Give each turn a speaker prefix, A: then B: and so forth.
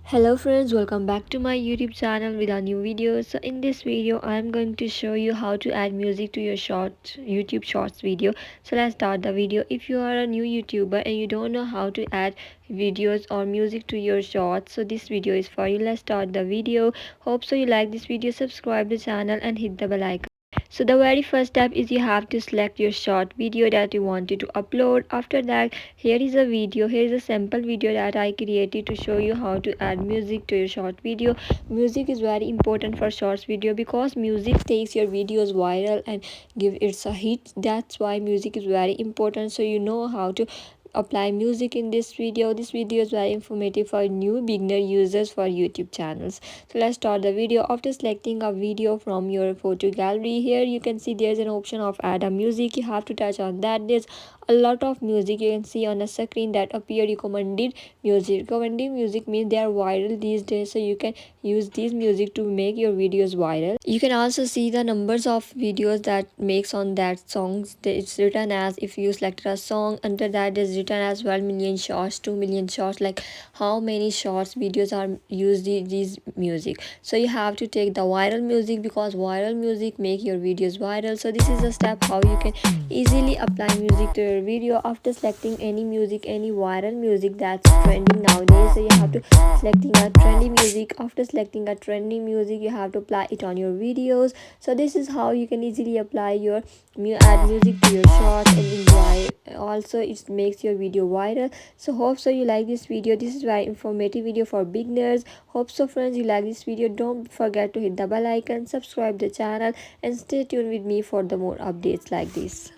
A: Hello friends, welcome back to my YouTube channel with a new video. So in this video I am going to show you how to add music to your YouTube shorts video. So let's start the video. If you are a new YouTuber and you don't know how to add videos or music to your shorts, so this video is for you. Let's start the video. Hope so you like this video, subscribe the channel and hit the bell icon. So the very first step is you have to select your short video that you wanted to upload. After that, here is a sample video that I created to show you how to add music to your short video. Music is very important for shorts video because music takes your videos viral and give it a hit. That's why music is very important, so you know how to apply music in this video. This video is very informative for new beginner users for YouTube channels. So let's start the video. After selecting a video from your photo gallery, here you can see there's an option of add a music. You have to touch on that. There's a lot of music you can see on the screen that appear recommended music. Recommended music means they are viral these days, so you can use this music to make your videos viral. You can also see the numbers of videos that makes on that songs. It's written as, if you selected a song, under that is written as 12 million shots, 2 million shots, like how many shots videos are used these music. So you have to take the viral music because viral music make your videos viral. So this is a step how you can easily apply music to your video. After selecting any music, any viral music that's trending nowadays, so you have to selecting a trendy music. After selecting a trendy music, you have to apply it on your videos. So this is how you can easily apply your add music to your shorts and enjoy. Also it makes your video viral. So hope so you like this video. This is very informative video for beginners. Hope so friends you like this video. Don't forget to hit the bell icon, subscribe the channel and stay tuned with me for the more updates like this.